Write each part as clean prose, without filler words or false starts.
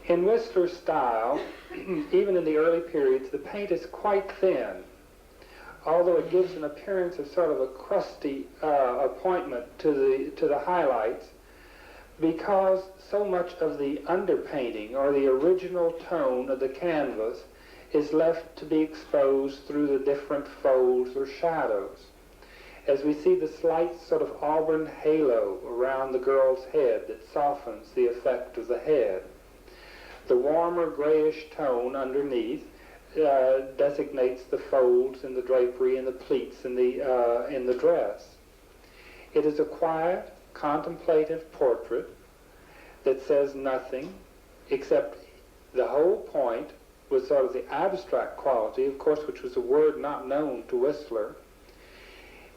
In Whistler's style, even in the early periods, the paint is quite thin, although it gives an appearance of sort of a crusty appointment to the highlights, because so much of the underpainting, or the original tone of the canvas, is left to be exposed through the different folds or shadows. As we see the slight sort of auburn halo around the girl's head that softens the effect of the head. The warmer grayish tone underneath designates the folds and the drapery and the pleats in the dress. It is a quiet, contemplative portrait that says nothing, except the whole point was sort of the abstract quality, of course, which was a word not known to Whistler,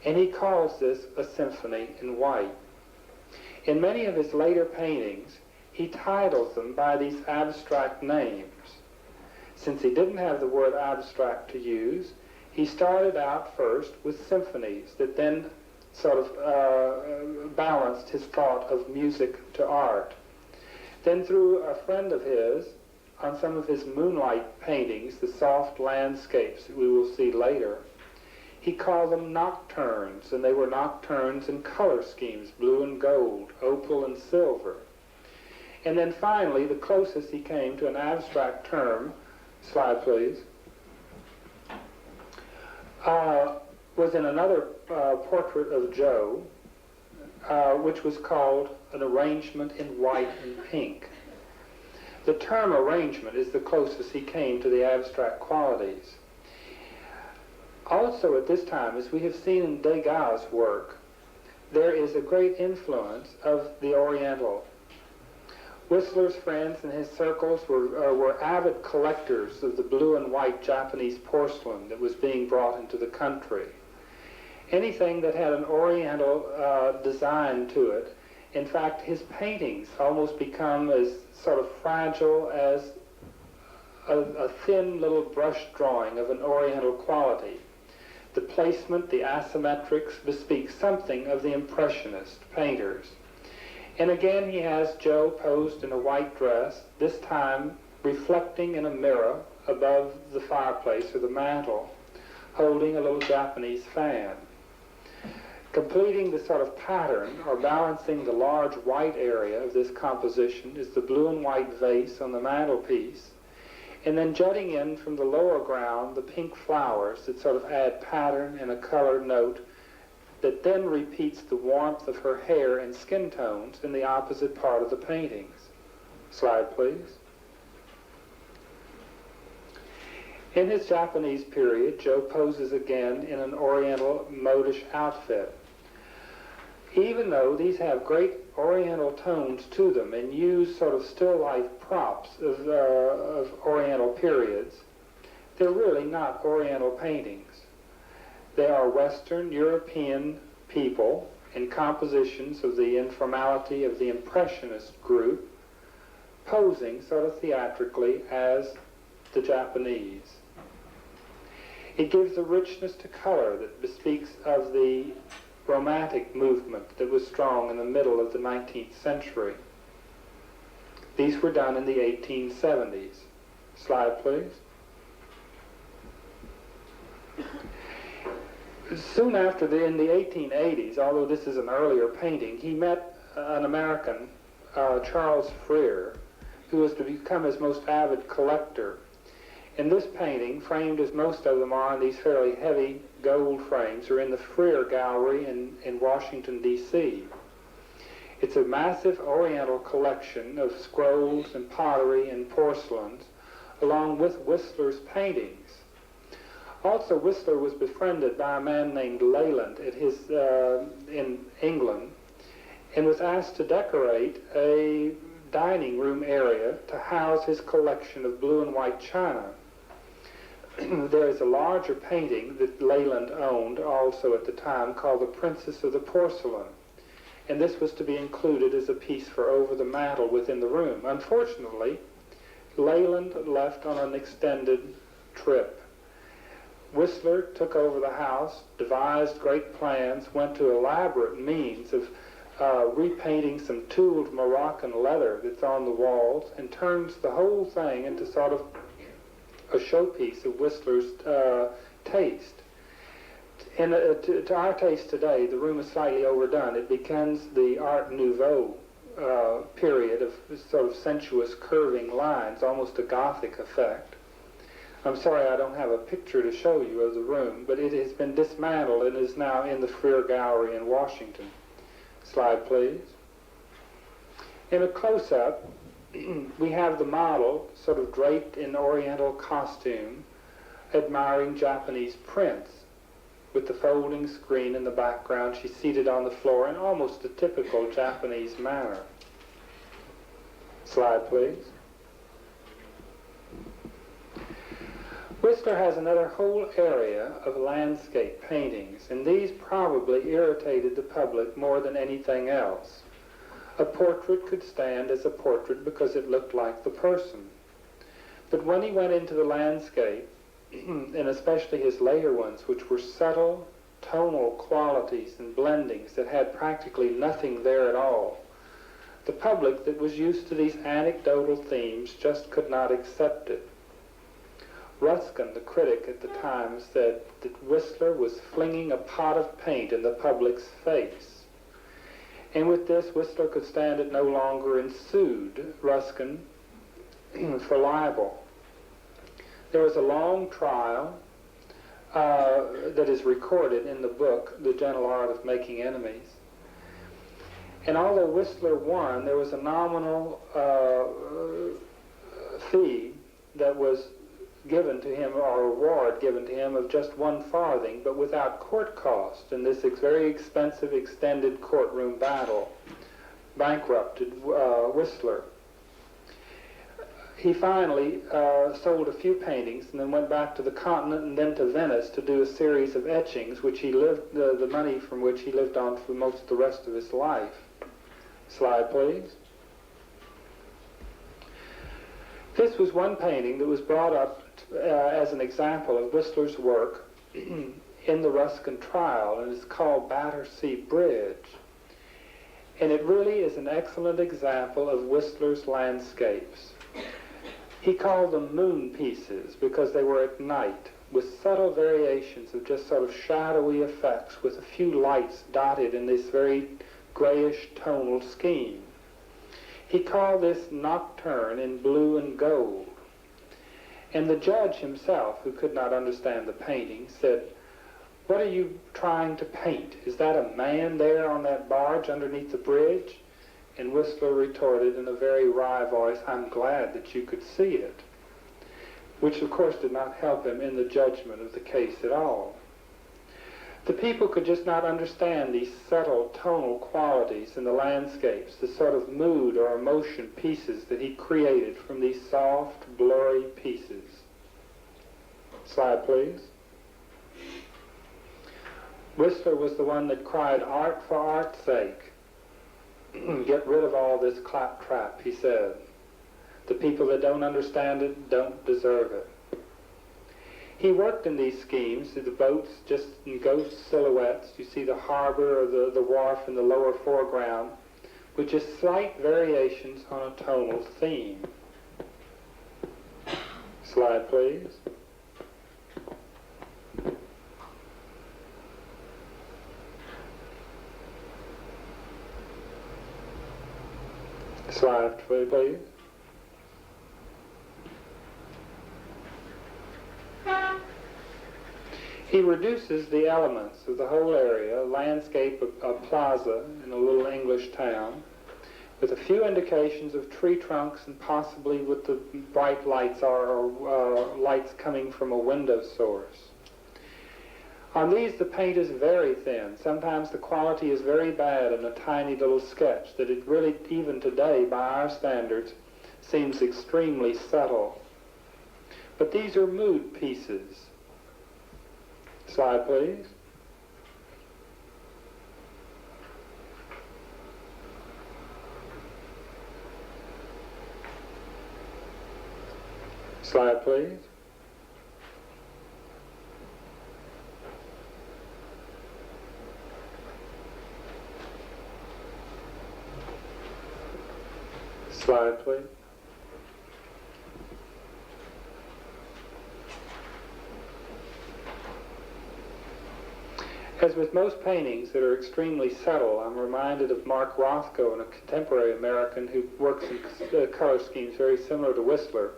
and he calls this a symphony in white. In many of his later paintings, he titles them by these abstract names. Since he didn't have the word abstract to use, he started out first with symphonies that then sort of balanced his thought of music to art. Then through a friend of his, on some of his moonlight paintings, the soft landscapes that we will see later, he called them nocturnes, and they were nocturnes in color schemes, blue and gold, opal and silver. And then finally, the closest he came to an abstract term, slide please, was in another portrait of Joe, which was called an arrangement in white and pink. The term arrangement is the closest he came to the abstract qualities. Also at this time, as we have seen in Degas' work, there is a great influence of the Oriental. Whistler's friends and his circles were avid collectors of the blue and white Japanese porcelain that was being brought into the country. Anything that had an Oriental design to it. In fact, his paintings almost become as sort of fragile as a thin little brush drawing of an Oriental quality. The placement, the asymmetrics, bespeak something of the Impressionist painters. And again, he has Joe posed in a white dress, this time reflecting in a mirror above the fireplace or the mantel, holding a little Japanese fan. Completing the sort of pattern, or balancing the large white area of this composition, is the blue and white vase on the mantelpiece, and then jutting in from the lower ground, the pink flowers that sort of add pattern and a color note that then repeats the warmth of her hair and skin tones in the opposite part of the paintings. Slide, please. In his Japanese period, Joe poses again in an Oriental modish outfit. Even though these have great Oriental tones to them and use sort of still life props of Oriental periods, they're really not Oriental paintings. They are Western European people in compositions of the informality of the Impressionist group, posing sort of theatrically as the Japanese. It gives a richness to color that bespeaks of the Romantic movement that was strong in the middle of the 19th century. These were done in the 1870s. Slide, please. Soon after, in the 1880s, although this is an earlier painting, he met an American, Charles Freer, who was to become his most avid collector. In this painting, framed as most of them are in these fairly heavy gold frames, are in the Freer Gallery in Washington, D.C. It's a massive Oriental collection of scrolls and pottery and porcelains, along with Whistler's paintings. Also, Whistler was befriended by a man named Leyland at in England, and was asked to decorate a dining room area to house his collection of blue and white china. There is a larger painting that Leyland owned also at the time called The Princess of the Porcelain, and this was to be included as a piece for over the mantel within the room. Unfortunately, Leyland left on an extended trip. Whistler took over the house, devised great plans, went to elaborate means of repainting some tooled Moroccan leather that's on the walls and turns the whole thing into sort of a showpiece of Whistler's taste. And to our taste today, the room is slightly overdone. It becomes the Art Nouveau period of sort of sensuous curving lines, almost a Gothic effect. I'm sorry I don't have a picture to show you of the room, but it has been dismantled and is now in the Freer Gallery in Washington. Slide, please. In a close-up, we have the model sort of draped in Oriental costume, admiring Japanese prints. With the folding screen in the background, she's seated on the floor in almost a typical Japanese manner. Slide, please. Whistler has another whole area of landscape paintings, and these probably irritated the public more than anything else. A portrait could stand as a portrait because it looked like the person. But when he went into the landscape, and especially his later ones, which were subtle tonal qualities and blendings that had practically nothing there at all, the public that was used to these anecdotal themes just could not accept it. Ruskin, the critic at the time, said that Whistler was flinging a pot of paint in the public's face. And with this, Whistler could stand it no longer and sued Ruskin for libel. There was a long trial that is recorded in the book, The Gentle Art of Making Enemies. And although Whistler won, there was a nominal fee that was given to him, or reward given to him, of just 1 farthing, but without court cost. And this very expensive extended courtroom battle bankrupted Whistler. He finally sold a few paintings and then went back to the continent and then to Venice to do a series of etchings, which he lived, the money from which he lived on for most of the rest of his life. Slide, please. This was one painting that was brought up as an example of Whistler's work in the Ruskin trial, and it's called Battersea Bridge. And it really is an excellent example of Whistler's landscapes. He called them moon pieces because they were at night, with subtle variations of just sort of shadowy effects with a few lights dotted in this very grayish tonal scheme. He called this nocturne in blue and gold. And the judge himself, who could not understand the painting, said, "What are you trying to paint? Is that a man there on that barge underneath the bridge?" And Whistler retorted in a very wry voice, "I'm glad that you could see it," which of course did not help him in the judgment of the case at all. The people could just not understand these subtle tonal qualities in the landscapes, the sort of mood or emotion pieces that he created from these soft, blurry pieces. Slide, please. Whistler was the one that cried, "Art for art's sake. Get rid of all this claptrap," he said. "The people that don't understand it don't deserve it." He worked in these schemes, the boats just in ghost silhouettes. You see the harbor or the wharf in the lower foreground, with just slight variations on a tonal theme. Slide, please. Slide, please. He reduces the elements of the whole area, a landscape, a plaza in a little English town, with a few indications of tree trunks and possibly what the bright lights are, or lights coming from a window source. On these, the paint is very thin. Sometimes the quality is very bad in a tiny little sketch that it really, even today, by our standards, seems extremely subtle. But these are mood pieces. Slide, please. Slide, please. slide, please. As with most paintings that are extremely subtle, I'm reminded of Mark Rothko, a contemporary American who works in color schemes very similar to Whistler.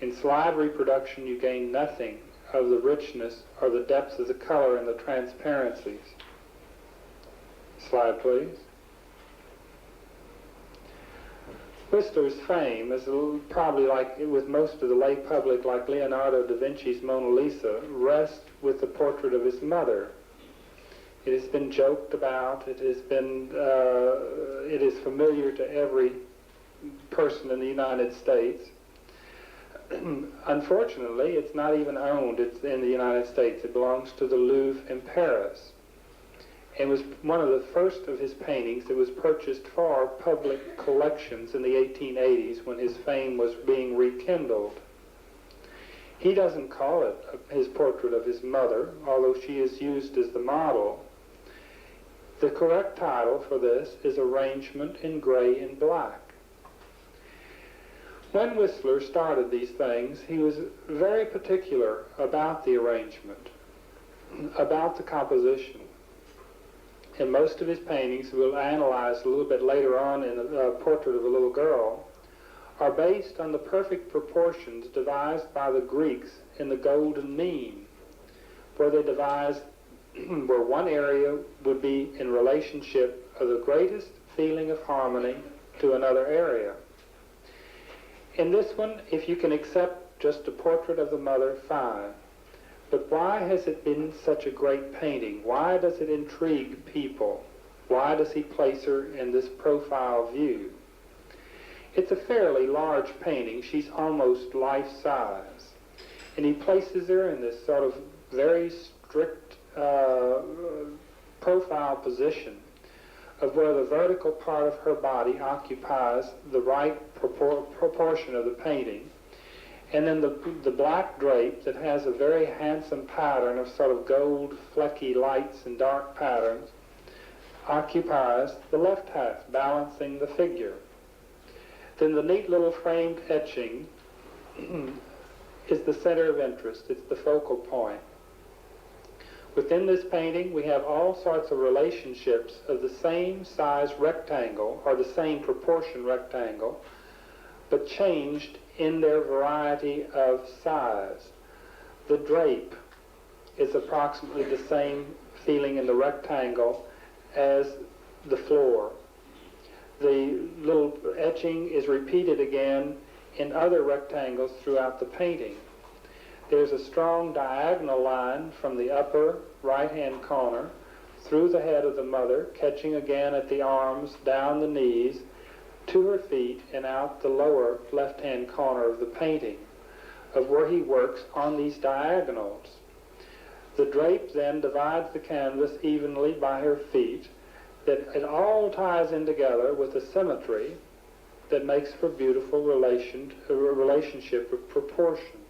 In slide reproduction, you gain nothing of the richness or the depth of the color and the transparencies. Slide, please. Whistler's fame is probably like with most of the lay public, like Leonardo da Vinci's Mona Lisa, rests with the portrait of his mother. It has been joked about. It is familiar to every person in the United States. Unfortunately, it's not even owned. It's in the United States. It belongs to the Louvre in Paris. It was one of the first of his paintings that was purchased for public collections in the 1880s when his fame was being rekindled. He doesn't call it his portrait of his mother, although she is used as the model. The correct title for this is Arrangement in Gray and Black. When Whistler started these things, he was very particular about the arrangement, about the composition. In most of his paintings, we'll analyze a little bit later on in a portrait of a little girl, are based on the perfect proportions devised by the Greeks in the Golden Mean, where they devised where one area would be in relationship of the greatest feeling of harmony to another area. In this one, if you can accept just a portrait of the mother, fine. But why has it been such a great painting? Why does it intrigue people? Why does he place her in this profile view? It's a fairly large painting. She's almost life-size. And he places her in this sort of very strict profile position of where the vertical part of her body occupies the right proportion of the painting, and then the black drape that has a very handsome pattern of sort of gold flecky lights and dark patterns occupies the left half, balancing the figure. Then the neat little framed etching is the center of interest. It's the focal point. Within this painting, we have all sorts of relationships of the same size rectangle, or the same proportion rectangle, but changed in their variety of size. The drape is approximately the same feeling in the rectangle as the floor. The little etching is repeated again in other rectangles throughout the painting. There's a strong diagonal line from the upper right-hand corner through the head of the mother, catching again at the arms, down the knees, to her feet, and out the lower left-hand corner of the painting, of where he works on these diagonals. The drape then divides the canvas evenly by her feet, that it all ties in together with a symmetry that makes for beautiful relationship of proportion.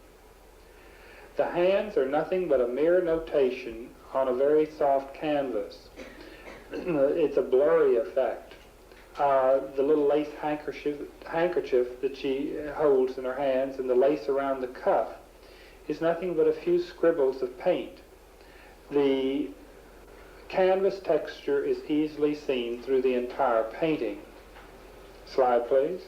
The hands are nothing but a mere notation on a very soft canvas. It's a blurry effect. The little lace handkerchief that she holds in her hands and the lace around the cuff is nothing but a few scribbles of paint. The canvas texture is easily seen through the entire painting. Slide, please.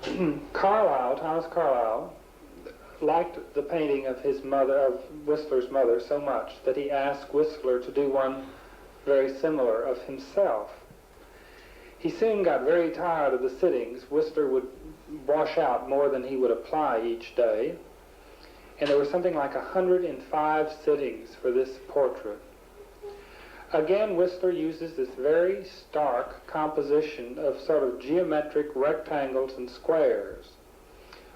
Thomas Carlyle, liked the painting of his mother, of Whistler's mother, so much that he asked Whistler to do one very similar of himself. He soon got very tired of the sittings. Whistler would wash out more than he would apply each day, and there were something like 105 sittings for this portrait. Again, Whistler uses this very stark composition of sort of geometric rectangles and squares,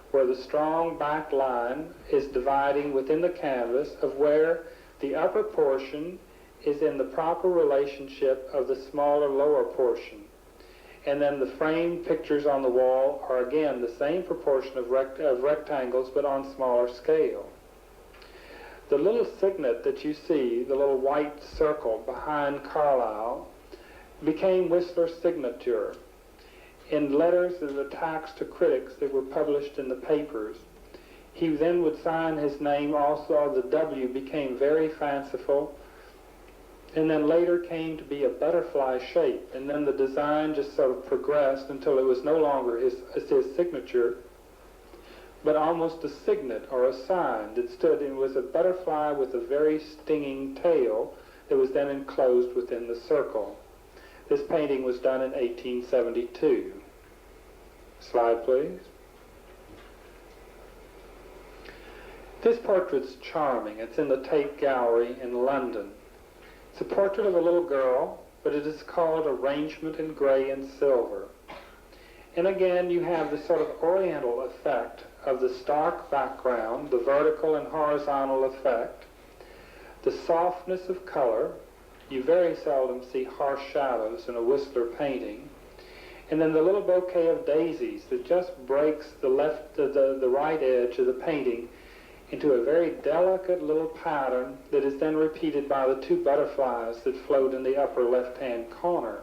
where the strong back line is dividing within the canvas of where the upper portion is in the proper relationship of the smaller lower portion. And then the framed pictures on the wall are again the same proportion of rectangles, but on smaller scale. The little signet that you see, the little white circle behind Carlyle, became Whistler's signature. In letters of attacks to critics that were published in the papers, he then would sign his name also. The W became very fanciful, and then later came to be a butterfly shape, and then the design just sort of progressed until it was no longer his signature, but almost a signet or a sign that stood. It was a butterfly with a very stinging tail that was then enclosed within the circle. This painting was done in 1872. Slide, please. This portrait's charming. It's in the Tate Gallery in London. It's a portrait of a little girl, but it is called Arrangement in Gray and Silver. And again, you have the sort of oriental effect of the stark background, the vertical and horizontal effect, the softness of color. You very seldom see harsh shadows in a Whistler painting. And then the little bouquet of daisies that just breaks the right edge of the painting into a very delicate little pattern that is then repeated by the two butterflies that float in the upper left-hand corner.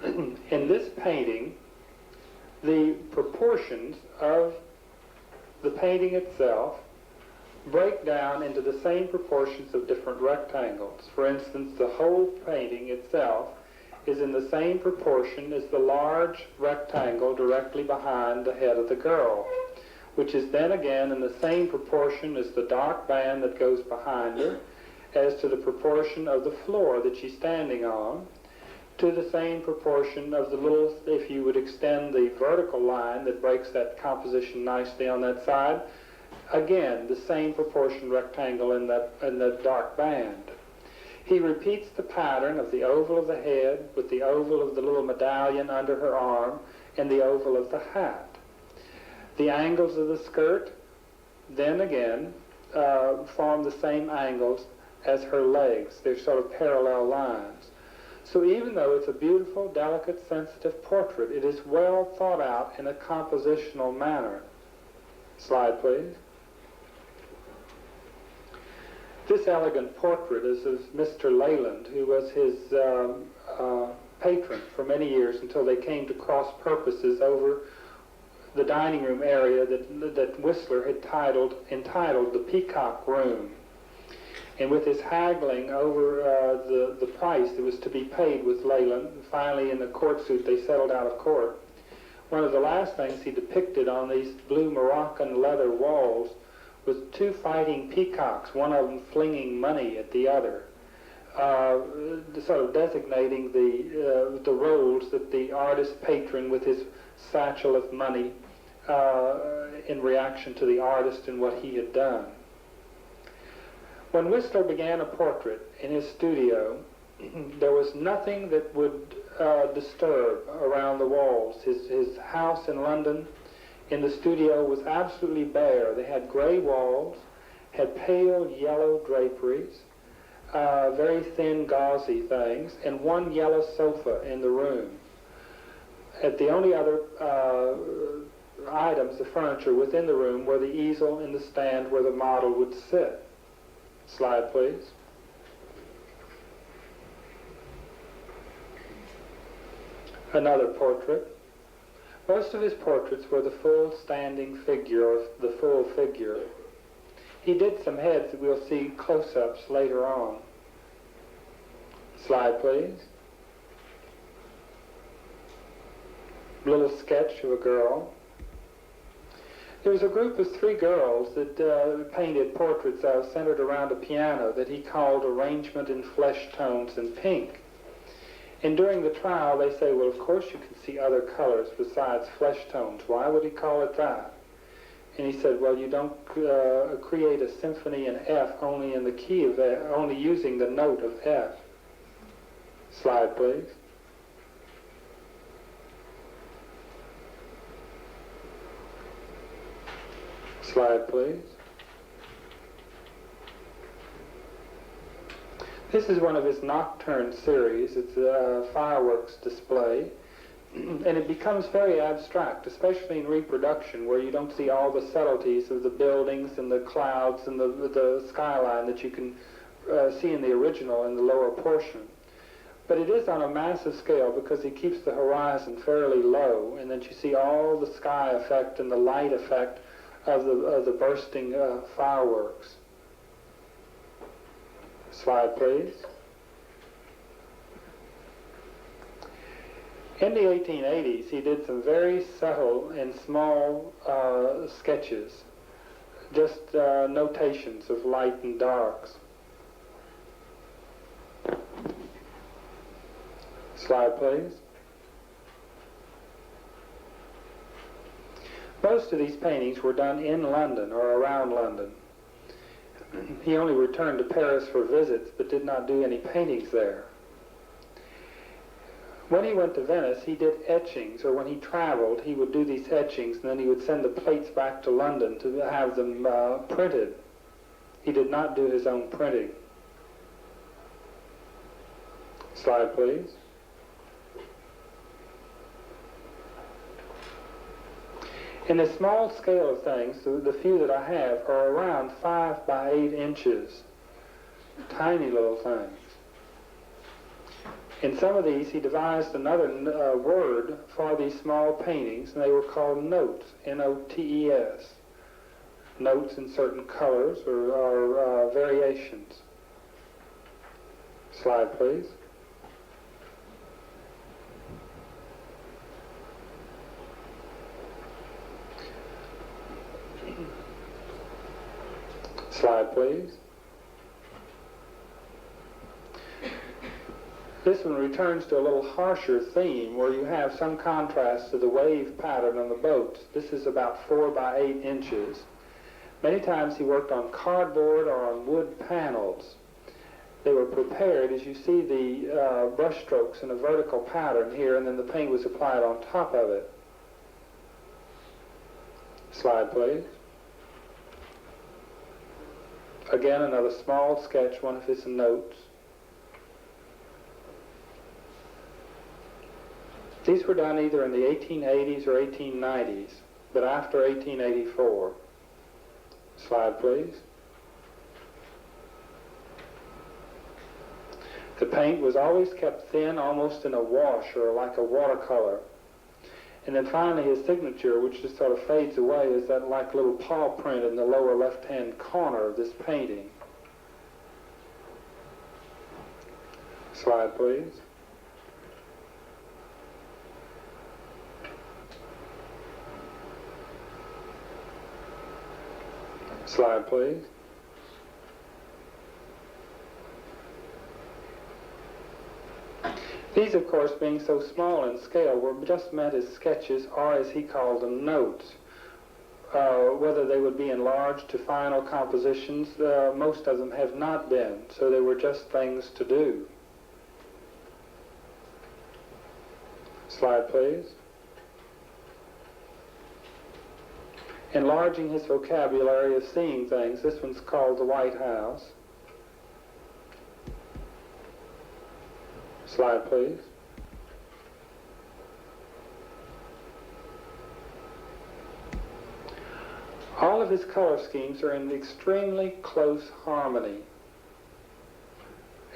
In this painting, the proportions of the painting itself break down into the same proportions of different rectangles. For instance, the whole painting itself is in the same proportion as the large rectangle directly behind the head of the girl, which is then again in the same proportion as the dark band that goes behind her, as to the proportion of the floor that she's standing on, to the same proportion of the little, if you would extend the vertical line that breaks that composition nicely on that side, again, the same proportion rectangle in that dark band. He repeats the pattern of the oval of the head with the oval of the little medallion under her arm and the oval of the hat. The angles of the skirt then again form the same angles as her legs. They're sort of parallel lines. So even though it's a beautiful, delicate, sensitive portrait, it is well thought out in a compositional manner. Slide, please. This elegant portrait is of Mr. Leyland, who was his patron for many years until they came to cross purposes over the dining room area that Whistler had entitled the Peacock Room. And with his haggling over the price that was to be paid with Leyland, finally in the court suit they settled out of court. One of the last things he depicted on these blue Moroccan leather walls was two fighting peacocks, one of them flinging money at the other, sort of designating the roles that the artist patron with his satchel of money in reaction to the artist and what he had done. When Whistler began a portrait in his studio, there was nothing that would disturb around the walls. His house in London, in the studio, was absolutely bare. They had gray walls, had pale yellow draperies, very thin gauzy things, and one yellow sofa in the room. The only other items of furniture within the room were the easel and the stand where the model would sit. Slide, please. Another portrait. Most of his portraits were the full standing figure, or the full figure. He did some heads that we'll see close-ups later on. Slide, please. A little sketch of a girl. There was a group of 3 girls that painted portraits of centered around a piano that he called Arrangement in Flesh Tones in Pink. And during the trial, they say, well, of course you can see other colors besides flesh tones. Why would he call it that? And he said, well, you don't create a symphony in F only in the key of F, only using the note of F. Slide, please. Slide, please. This is one of his nocturne series. It's a fireworks display, and it becomes very abstract, especially in reproduction, where you don't see all the subtleties of the buildings and the clouds and the skyline that you can see in the original in the lower portion. But it is on a massive scale because he keeps the horizon fairly low, and then you see all the sky effect and the light effect of the bursting fireworks. Slide, please. In the 1880s, he did some very subtle and small sketches, just notations of light and darks. Slide, please. Most of these paintings were done in London or around London. He only returned to Paris for visits, but did not do any paintings there. When he went to Venice, he did etchings, or when he traveled, he would do these etchings, and then he would send the plates back to London to have them printed. He did not do his own printing. Slide, please. In the small scale of things, the few that I have are around 5 by 8 inches. Tiny little things. In some of these, he devised another word for these small paintings, and they were called notes, N-O-T-E-S. Notes in certain colors or variations. Slide, please. Slide, please. This one returns to a little harsher theme where you have some contrast to the wave pattern on the boats. This is about 4 by 8 inches. Many times he worked on cardboard or on wood panels. They were prepared, as you see the brush strokes in a vertical pattern here, and then the paint was applied on top of it. Slide, please. Again, another small sketch, one of his notes. These were done either in the 1880s or 1890s, but after 1884. Slide, please. The paint was always kept thin, almost in a wash or like a watercolor. And then finally his signature, which just sort of fades away, is that like little paw print in the lower left-hand corner of this painting. Slide, please. Slide, please. These, of course, being so small in scale, were just meant as sketches, or as he called them, notes. Whether they would be enlarged to final compositions, most of them have not been, so they were just things to do. Slide, please. Enlarging his vocabulary of seeing things. This one's called the White House. Slide, please. All of his color schemes are in extremely close harmony,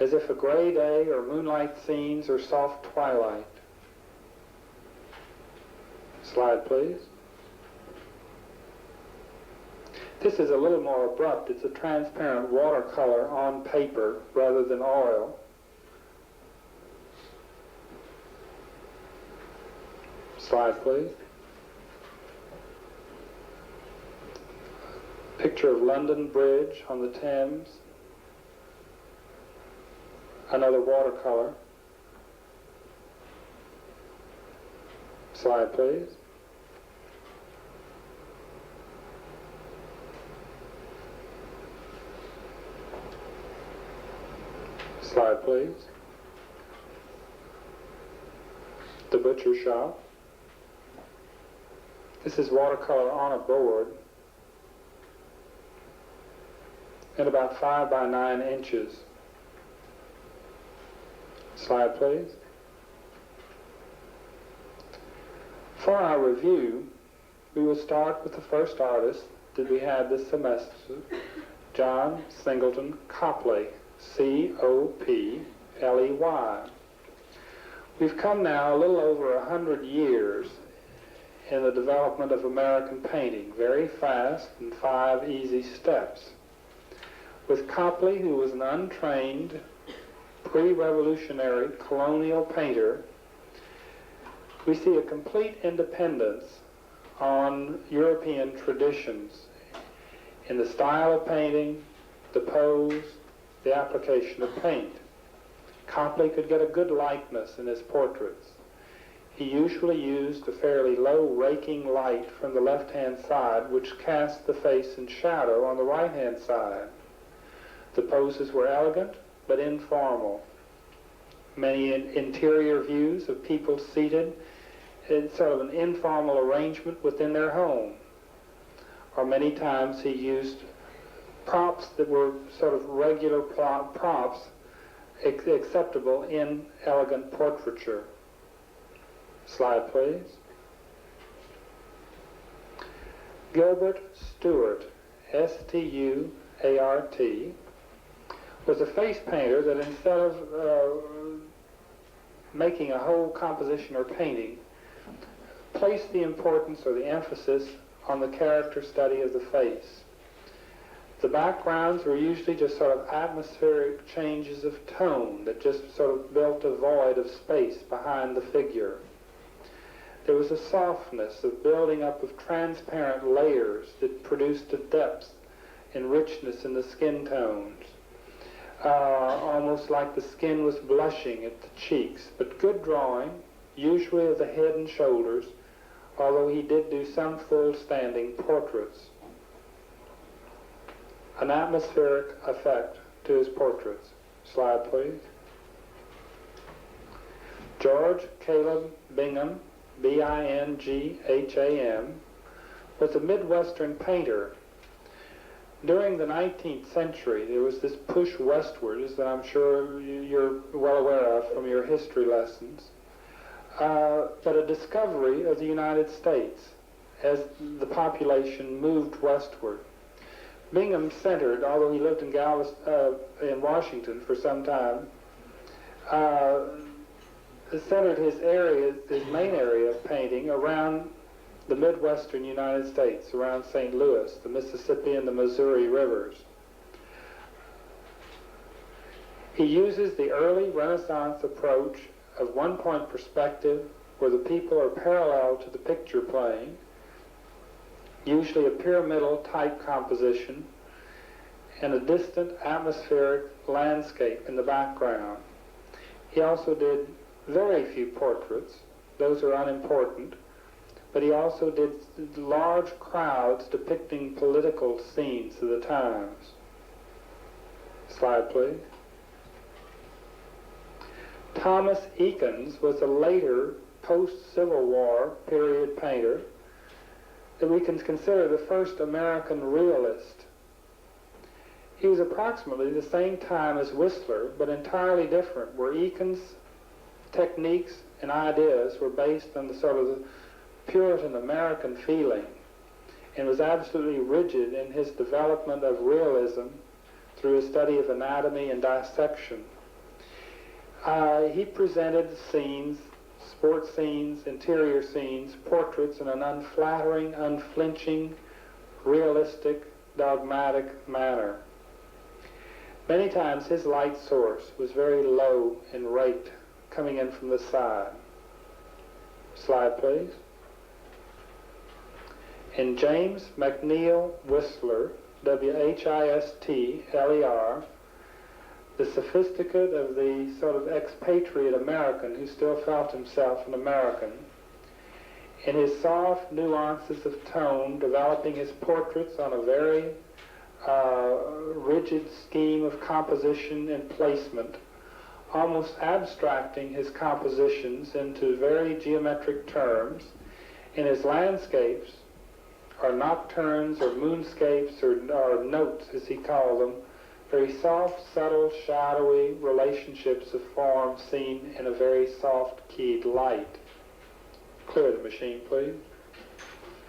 as if a gray day or moonlight scenes or soft twilight. Slide, please. This is a little more abrupt. It's a transparent watercolor on paper rather than oil. Slide, please. Picture of London Bridge on the Thames. Another watercolor. Slide, please. Slide, please. The butcher shop. This is watercolor on a board at about 5 by 9 inches. Slide, please. For our review, we will start with the first artist that we had this semester, John Singleton Copley, C-O-P-L-E-Y. We've come now a little over 100 years in the development of American painting, very fast in 5 easy steps. With Copley, who was an untrained, pre-revolutionary colonial painter, we see a complete independence on European traditions in the style of painting, the pose, the application of paint. Copley could get a good likeness in his portraits. He usually used a fairly low raking light from the left-hand side, which cast the face in shadow on the right-hand side. The poses were elegant but informal. Many interior views of people seated in sort of an informal arrangement within their home. Or many times he used props that were sort of regular props acceptable in elegant portraiture. Slide, please. Gilbert Stuart, S-T-U-A-R-T, was a face painter that instead of making a whole composition or painting, placed the importance or the emphasis on the character study of the face. The backgrounds were usually just sort of atmospheric changes of tone that just sort of built a void of space behind the figure. There was a softness of building up of transparent layers that produced a depth and richness in the skin tones. Almost like the skin was blushing at the cheeks, but good drawing, usually of the head and shoulders, although he did do some full standing portraits. An atmospheric effect to his portraits. Slide, please. George Caleb Bingham, B-I-N-G-H-A-M, was a Midwestern painter. During the 19th century, there was this push westwards that I'm sure you're well aware of from your history lessons, but a discovery of the United States as the population moved westward. Bingham centered, although he lived in Washington for some time, centered his main area of painting around the Midwestern United States, around St. Louis, the Mississippi and the Missouri rivers. He uses the early Renaissance approach of one-point perspective where the people are parallel to the picture plane, usually a pyramidal type composition, and a distant atmospheric landscape in the background. He also did very few portraits. Those are unimportant. But he also did large crowds depicting political scenes of the times. Slide, please. Thomas Eakins was a later post-Civil War period painter that we can consider the first American realist. He was approximately the same time as Whistler, but entirely different, where Eakins' techniques and ideas were based on the sort of the Puritan American feeling, and was absolutely rigid in his development of realism through a study of anatomy and dissection. He presented scenes, sports scenes, interior scenes, portraits in an unflattering, unflinching, realistic, dogmatic manner. Many times his light source was very low in rate, coming in from the side. Slide, please. And James McNeill Whistler, W-H-I-S-T-L-E-R, the sophisticate of the sort of expatriate American who still felt himself an American, in his soft nuances of tone, developing his portraits on a very rigid scheme of composition and placement, almost abstracting his compositions into very geometric terms. In his landscapes, or nocturnes, or moonscapes, or notes, as he called them, very soft, subtle, shadowy relationships of form seen in a very soft-keyed light. Clear the machine, please.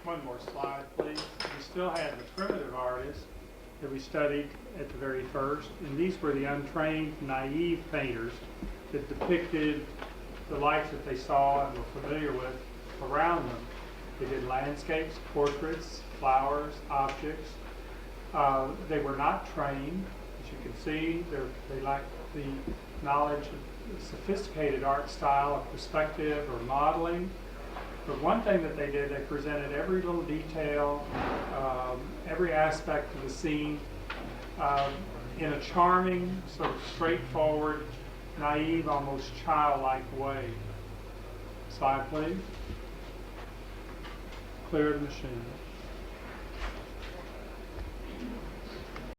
One more slide, please. We still had the primitive artists that we studied at the very first, and these were the untrained, naive painters that depicted the life that they saw and were familiar with around them. They did landscapes, portraits, flowers, objects. They were not trained. As you can see, they lacked the knowledge of sophisticated art style of perspective or modeling. But one thing that they did, they presented every little detail, every aspect of the scene in a charming, sort of straightforward, naive, almost childlike way. Slide, please. Clear the machine.